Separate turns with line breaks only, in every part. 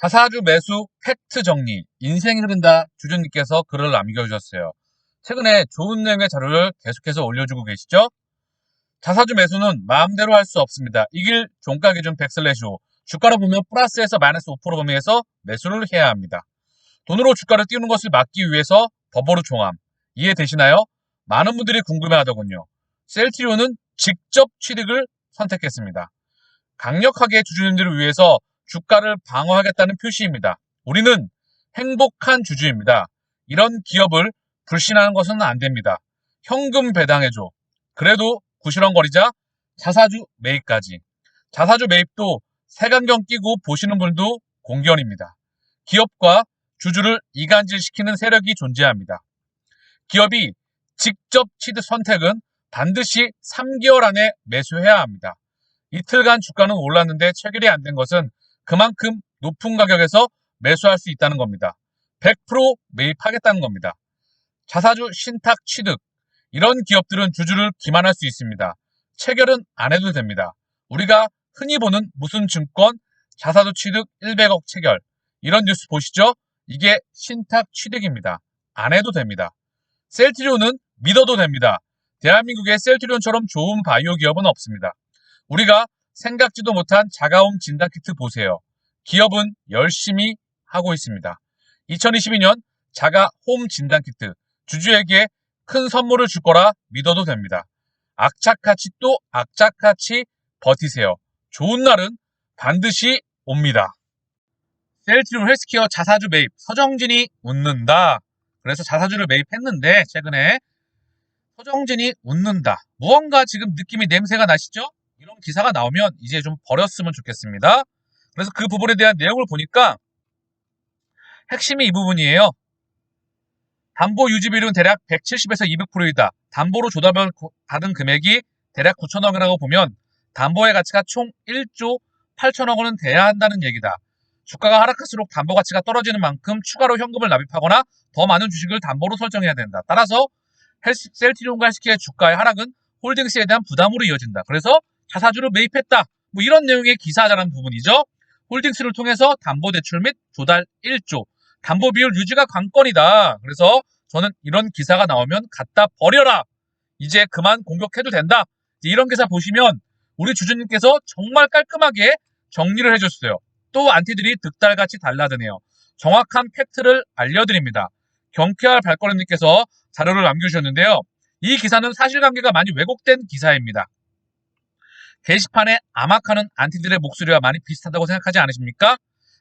자사주 매수 팩트 정리, 인생이 흐른다 주주님께서 글을 남겨주셨어요. 최근에 좋은 내용의 자료를 계속해서 올려주고 계시죠? 자사주 매수는 마음대로 할 수 없습니다. 이 길 종가 기준 100/5, 주가로 보면 플러스에서 마이너스 5% 범위에서 매수를 해야 합니다. 돈으로 주가를 띄우는 것을 막기 위해서 버버로 종합, 이해되시나요? 많은 분들이 궁금해하더군요. 셀트리온은 직접 취득을 선택했습니다. 강력하게 주주님들을 위해서 주가를 방어하겠다는 표시입니다. 우리는 행복한 주주입니다. 이런 기업을 불신하는 것은 안 됩니다. 현금 배당해줘. 그래도 구시렁거리자 자사주 매입까지. 자사주 매입도 색안경 끼고 보시는 분도 공견입니다. 기업과 주주를 이간질시키는 세력이 존재합니다. 기업이 직접 취득 선택은 반드시 3개월 안에 매수해야 합니다. 이틀간 주가는 올랐는데 체결이 안 된 것은 그만큼 높은 가격에서 매수할 수 있다는 겁니다. 100% 매입하겠다는 겁니다. 자사주 신탁 취득, 이런 기업들은 주주를 기만할 수 있습니다. 체결은 안 해도 됩니다. 우리가 흔히 보는 무슨 증권, 자사주 취득 100억 체결, 이런 뉴스 보시죠? 이게 신탁 취득입니다. 안 해도 됩니다. 셀트리온은 믿어도 됩니다. 대한민국에 셀트리온처럼 좋은 바이오 기업은 없습니다. 우리가 생각지도 못한 자가홈 진단키트 보세요. 기업은 열심히 하고 있습니다. 2022년 자가홈 진단키트, 주주에게 큰 선물을 줄 거라 믿어도 됩니다. 악착같이 또 악착같이 버티세요. 좋은 날은 반드시 옵니다. 셀트리온 헬스케어 자사주 매입, 서정진이 웃는다. 그래서 자사주를 매입했는데 최근에 서정진이 웃는다. 무언가 지금 느낌이 냄새가 나시죠? 이런 기사가 나오면 이제 좀 버렸으면 좋겠습니다. 그래서 그 부분에 대한 내용을 보니까 핵심이 이 부분이에요. 담보 유지 비율은 대략 170에서 200%이다. 담보로 조달받은 금액이 대략 9천억 원이라고 보면 담보의 가치가 총 1조 8천억 원은 돼야 한다는 얘기다. 주가가 하락할수록 담보 가치가 떨어지는 만큼 추가로 현금을 납입하거나 더 많은 주식을 담보로 설정해야 된다. 따라서 셀트리온과 헬스케어의 주가의 하락은 홀딩스에 대한 부담으로 이어진다. 그래서 자사주를 매입했다. 뭐 이런 내용의 기사자라는 부분이죠. 홀딩스를 통해서 담보대출 및 조달 1조, 담보 비율 유지가 관건이다. 그래서 저는 이런 기사가 나오면 갖다 버려라. 이제 그만 공격해도 된다. 이런 기사 보시면 우리 주주님께서 정말 깔끔하게 정리를 해줬어요. 또 안티들이 득달같이 달라드네요. 정확한 팩트를 알려드립니다. 경쾌할 발걸음님께서 자료를 남겨주셨는데요. 이 기사는 사실관계가 많이 왜곡된 기사입니다. 게시판에 암악하는 안티들의 목소리와 많이 비슷하다고 생각하지 않으십니까?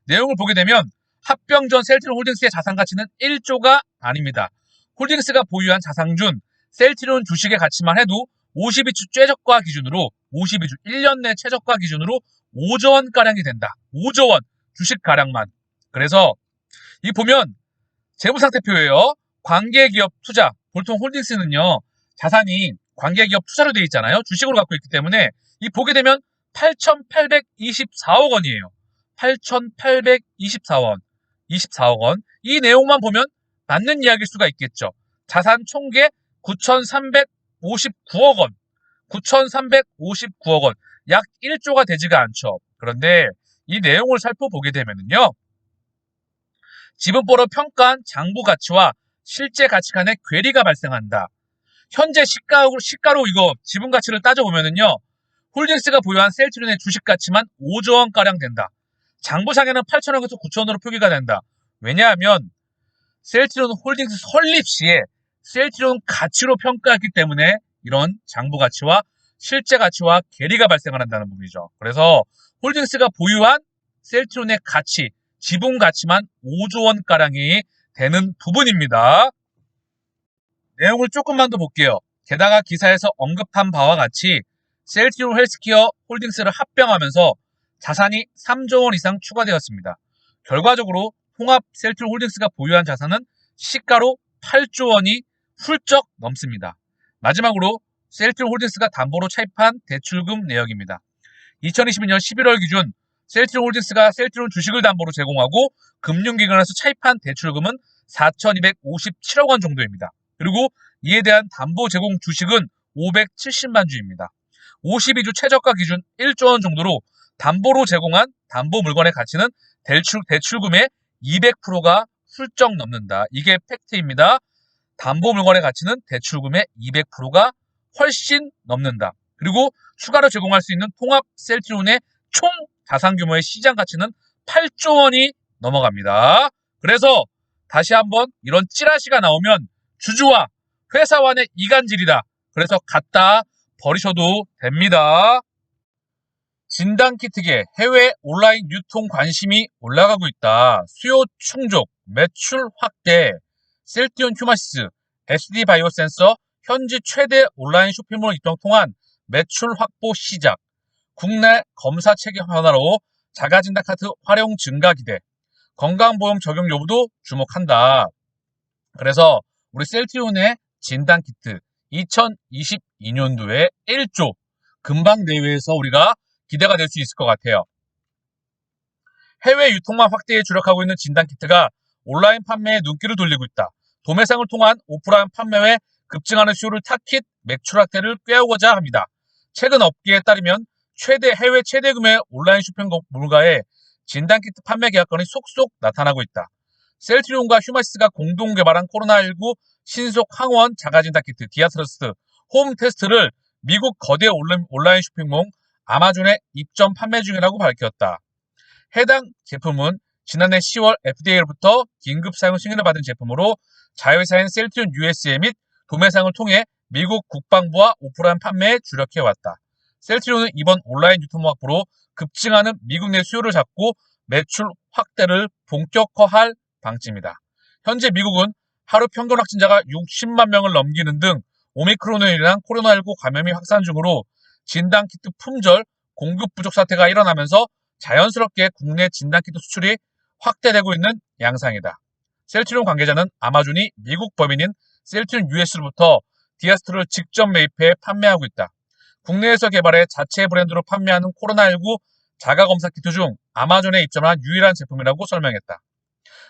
내용을 보게 되면 합병 전 셀트리온 홀딩스의 자산 가치는 1조가 아닙니다. 홀딩스가 보유한 자산 중 셀트리온 주식의 가치만 해도 52주 최저가 기준으로 52주 1년 내 최저가 기준으로 5조 원가량이 된다. 5조 원 주식 가량만. 그래서 이 보면 재무상태표예요. 관계기업 투자. 보통 홀딩스는요. 자산이 관계기업 투자로 되어 있잖아요. 주식으로 갖고 있기 때문에 이 보게 되면 8,824억 원이에요. 8,824원. 24억 원. 이 내용만 보면 맞는 이야기일 수가 있겠죠. 자산 총계 9,359억 원. 9,359억 원. 약 1조가 되지가 않죠. 그런데 이 내용을 살펴보게 되면요. 지분보로 평가한 장부 가치와 실제 가치 간의 괴리가 발생한다. 현재 시가로 이거 지분 가치를 따져보면요. 홀딩스가 보유한 셀트리온의 주식 가치만 5조 원가량 된다. 장부상에는 8천억에서 9천억으로 표기가 된다. 왜냐하면 셀트리온 홀딩스 설립 시에 셀트리온 가치로 평가했기 때문에 이런 장부 가치와 실제 가치와 괴리가 발생을 한다는 부분이죠. 그래서 홀딩스가 보유한 셀트리온의 가치, 지분 가치만 5조 원가량이 되는 부분입니다. 내용을 조금만 더 볼게요. 게다가 기사에서 언급한 바와 같이 셀트리온 헬스케어 홀딩스를 합병하면서 자산이 3조 원 이상 추가되었습니다. 결과적으로 통합 셀트리온 홀딩스가 보유한 자산은 시가로 8조 원이 훌쩍 넘습니다. 마지막으로 셀트리온 홀딩스가 담보로 차입한 대출금 내역입니다. 2022년 11월 기준 셀트리온 홀딩스가 셀트리온 주식을 담보로 제공하고 금융기관에서 차입한 대출금은 4,257억 원 정도입니다. 그리고 이에 대한 담보 제공 주식은 570만 주입니다. 52주 최저가 기준 1조 원 정도로 담보로 제공한 담보 물건의 가치는 대출금의 200%가 훌쩍 넘는다. 이게 팩트입니다. 담보 물건의 가치는 대출금의 200%가 훨씬 넘는다. 그리고 추가로 제공할 수 있는 통합 셀트리온의 총 자산 규모의 시장 가치는 8조 원이 넘어갑니다. 그래서 다시 한번 이런 찌라시가 나오면 주주와 회사와의 이간질이다. 그래서 갖다 버리셔도 됩니다. 진단키트계 해외 온라인 유통 관심이 올라가고 있다. 수요 충족, 매출 확대, 셀트리온 휴마시스, SD 바이오센서 현지 최대 온라인 쇼핑몰 입점 통한 매출 확보 시작, 국내 검사 체계 변화로 자가진단 카드 활용 증가 기대, 건강보험 적용 여부도 주목한다. 그래서 우리 셀트리온의 진단키트 2022년도에 1조 금방 내외에서 우리가 기대가 될 수 있을 것 같아요. 해외 유통망 확대에 주력하고 있는 진단키트가 온라인 판매에 눈길을 돌리고 있다. 도매상을 통한 오프라인 판매에 급증하는 수요를 타깃 매출 확대를 꾀우고자 합니다. 최근 업계에 따르면 해외 최대 규모의 온라인 쇼핑몰가에 진단키트 판매 계약건이 속속 나타나고 있다. 셀트리온과 휴마시스가 공동 개발한 코로나19 신속 항원 자가진단키트 디아트러스트 홈 테스트를 미국 거대 온라인 쇼핑몰 아마존에 입점 판매 중이라고 밝혔다. 해당 제품은 지난해 10월 FDA로부터 긴급 사용 승인을 받은 제품으로 자회사인 셀트리온 USA 및 도매상을 통해 미국 국방부와 오프라인 판매에 주력해왔다. 셀트리온은 이번 온라인 유통 확보로 급증하는 미국 내 수요를 잡고 매출 확대를 본격화할 방침이다. 현재 미국은 하루 평균 확진자가 60만 명을 넘기는 등 오미크론으로 인한 코로나19 감염이 확산 중으로 진단키트 품절, 공급 부족 사태가 일어나면서 자연스럽게 국내 진단키트 수출이 확대되고 있는 양상이다. 셀트리온 관계자는 아마존이 미국 법인인 셀트리온 US로부터 디아스트를 직접 매입해 판매하고 있다. 국내에서 개발해 자체 브랜드로 판매하는 코로나19 자가검사키트 중 아마존에 입점한 유일한 제품이라고 설명했다.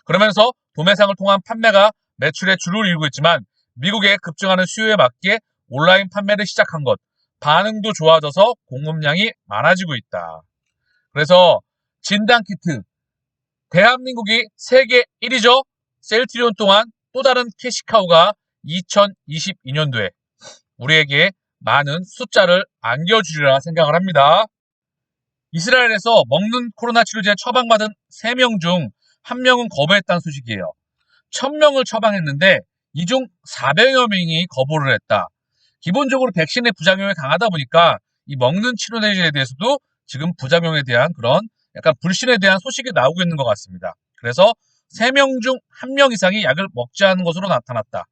그러면서 도매상을 통한 판매가 매출의 주를 이루고 있지만 미국의 급증하는 수요에 맞게 온라인 판매를 시작한 것, 반응도 좋아져서 공급량이 많아지고 있다. 그래서 진단키트, 대한민국이 세계 1위죠. 셀트리온 또한 또 다른 캐시카우가 2022년도에 우리에게 많은 숫자를 안겨주리라 생각을 합니다. 이스라엘에서 먹는 코로나 치료제 처방받은 3명 중 1명은 거부했다는 소식이에요. 1000명을 처방했는데 이 중 400여 명이 거부를 했다. 기본적으로 백신의 부작용이 강하다 보니까 이 먹는 치료제에 대해서도 지금 부작용에 대한 그런 약간 불신에 대한 소식이 나오고 있는 것 같습니다. 그래서 3명 중 1명 이상이 약을 먹지 않은 것으로 나타났다.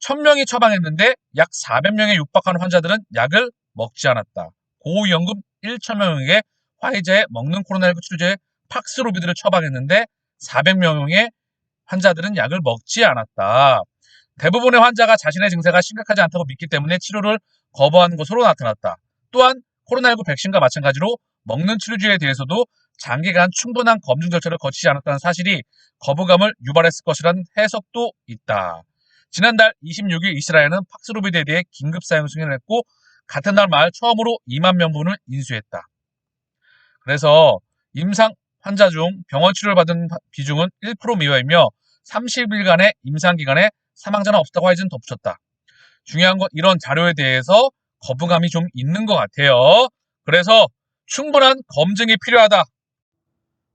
1000명이 처방했는데 약 400명에 육박하는 환자들은 약을 먹지 않았다. 고위험군 1000명에게 화이자의 먹는 코로나19 치료제 팍스로비드를 처방했는데 400명의 환자들은 약을 먹지 않았다. 대부분의 환자가 자신의 증세가 심각하지 않다고 믿기 때문에 치료를 거부하는 것으로 나타났다. 또한 코로나19 백신과 마찬가지로 먹는 치료제에 대해서도 장기간 충분한 검증 절차를 거치지 않았다는 사실이 거부감을 유발했을 것이라는 해석도 있다. 지난달 26일 이스라엘은 팍스로비드에 대해 긴급 사용 승인을 했고 같은 날 말 처음으로 2만 명분을 인수했다. 그래서 임상 환자 중 병원 치료를 받은 비중은 1% 미만이며 30일간의 임상 기간에 사망자는 없었다고 화이자는 덧붙였다. 중요한 건 이런 자료에 대해서 거부감이 좀 있는 것 같아요. 그래서 충분한 검증이 필요하다.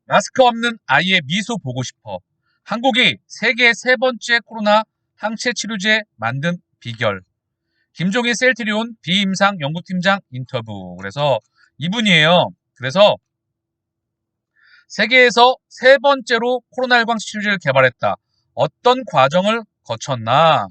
마스크 없는 아이의 미소 보고 싶어. 한국이 세계 3번째 코로나 항체 치료제 만든 비결. 김종인 셀트리온 비임상 연구팀장 인터뷰. 그래서 이분이에요. 그래서 세계에서 3번째로 코로나19 치료제를 개발했다. 어떤 과정을 거쳤나?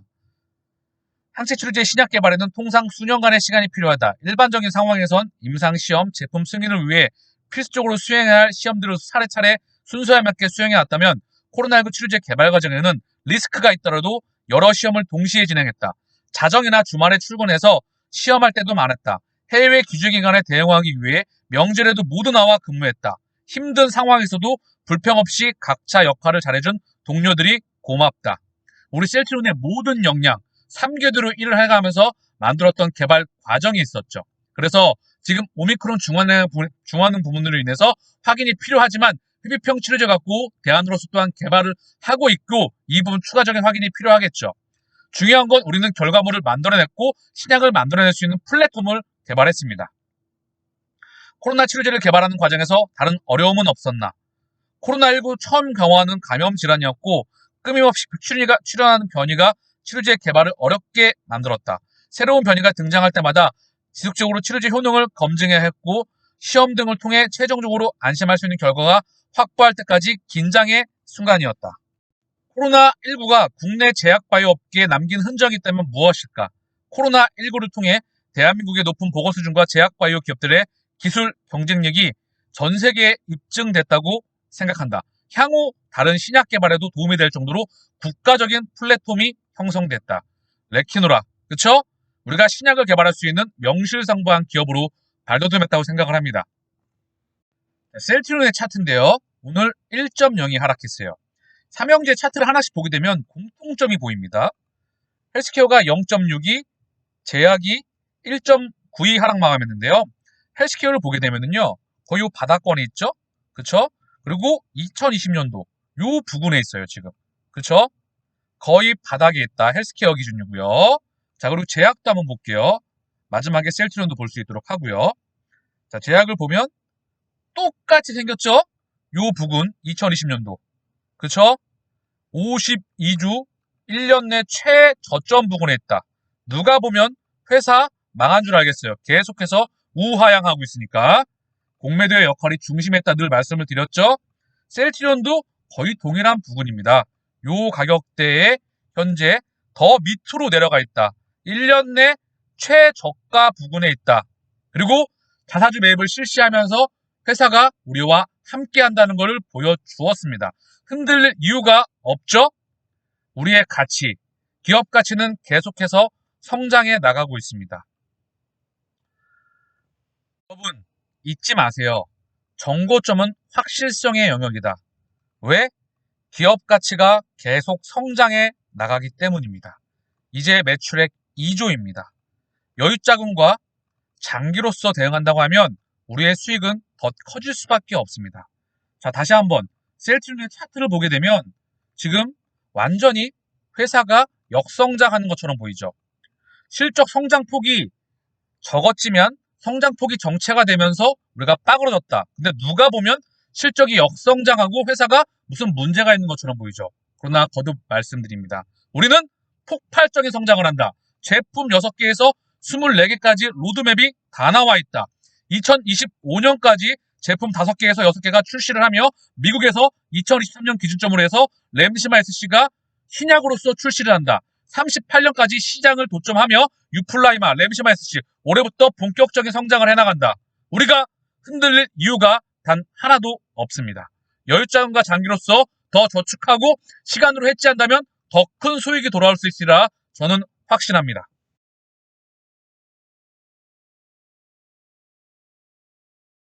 항체 치료제 신약 개발에는 통상 수년간의 시간이 필요하다. 일반적인 상황에선 임상시험, 제품 승인을 위해 필수적으로 수행해야 할 시험들을 차례차례 순서에 맞게 수행해 왔다면 코로나19 치료제 개발 과정에는 리스크가 있더라도 여러 시험을 동시에 진행했다. 자정이나 주말에 출근해서 시험할 때도 많았다. 해외 기준기관에 대응하기 위해 명절에도 모두 나와 근무했다. 힘든 상황에서도 불평 없이 각자 역할을 잘해준 동료들이 고맙다. 우리 셀트리온의 모든 역량, 3개월로 일을 해가면서 만들었던 개발 과정이 있었죠. 그래서 지금 오미크론 중화하는 부분으로 인해서 확인이 필요하지만 흡입형 치료제 갖고 대안으로서 또한 개발을 하고 있고 이 부분 추가적인 확인이 필요하겠죠. 중요한 건 우리는 결과물을 만들어냈고 신약을 만들어낼 수 있는 플랫폼을 개발했습니다. 코로나 치료제를 개발하는 과정에서 다른 어려움은 없었나? 코로나19 처음 경화하는 감염 질환이었고 끊임없이 출현하는 변이가 치료제 개발을 어렵게 만들었다. 새로운 변이가 등장할 때마다 지속적으로 치료제 효능을 검증해야 했고 시험 등을 통해 최종적으로 안심할 수 있는 결과가 확보할 때까지 긴장의 순간이었다. 코로나19가 국내 제약바이오 업계에 남긴 흔적이 있다면 무엇일까? 코로나19를 통해 대한민국의 높은 보건 수준과 제약바이오 기업들의 기술 경쟁력이 전 세계에 입증됐다고 생각한다. 향후 다른 신약 개발에도 도움이 될 정도로 국가적인 플랫폼이 형성됐다. 레키노라, 그쵸? 우리가 신약을 개발할 수 있는 명실상부한 기업으로 발돋움했다고 생각을 합니다. 셀트리온의 차트인데요. 오늘 1.0이 하락했어요. 삼형제 차트를 하나씩 보게 되면 공통점이 보입니다. 헬스케어가 0.62, 제약이 1.92 하락 마감했는데요. 헬스케어를 보게 되면요. 거의 요 바닥권에 있죠? 그쵸? 그리고 2020년도 요 부근에 있어요, 지금. 그쵸? 거의 바닥에 있다. 헬스케어 기준이고요. 자, 그리고 제약도 한번 볼게요. 마지막에 셀트리온도 볼 수 있도록 하고요. 자, 제약을 보면 똑같이 생겼죠? 요 부근 2020년도. 그쵸? 52주 1년 내 최저점 부근에 있다. 누가 보면 회사 망한 줄 알겠어요. 계속해서 우하향하고 있으니까. 공매도의 역할이 중심했다 늘 말씀을 드렸죠. 셀트리온도 거의 동일한 부근입니다. 요 가격대에 현재 더 밑으로 내려가 있다. 1년 내 최저가 부근에 있다. 그리고 자사주 매입을 실시하면서 회사가 우리와 함께 한다는 것을 보여주었습니다. 흔들릴 이유가 없죠? 우리의 가치, 기업 가치는 계속해서 성장해 나가고 있습니다. 여러분, 잊지 마세요. 정고점은 확실성의 영역이다. 왜? 기업 가치가 계속 성장해 나가기 때문입니다. 이제 매출액 2조입니다. 여유자금과 장기로서 대응한다고 하면 우리의 수익은 더 커질 수밖에 없습니다. 자, 다시 한번 셀트리온의 차트를 보게 되면 지금 완전히 회사가 역성장하는 것처럼 보이죠. 실적 성장폭이 적었지만 성장폭이 정체가 되면서 우리가 빠그러졌다. 근데 누가 보면 실적이 역성장하고 회사가 무슨 문제가 있는 것처럼 보이죠. 그러나 거듭 말씀드립니다. 우리는 폭발적인 성장을 한다. 제품 6개에서 24개까지 로드맵이 다 나와 있다. 2025년까지 제품 5개에서 6개가 출시를 하며 미국에서 2023년 기준점으로 해서 램시마 SC가 신약으로서 출시를 한다. 38년까지 시장을 독점하며 유플라이마, 램시마 SC 올해부터 본격적인 성장을 해나간다. 우리가 흔들릴 이유가 단 하나도 없습니다. 여유자금과 장기로서 더 저축하고 시간으로 해지한다면 더 큰 수익이 돌아올 수 있으리라 저는 확신합니다.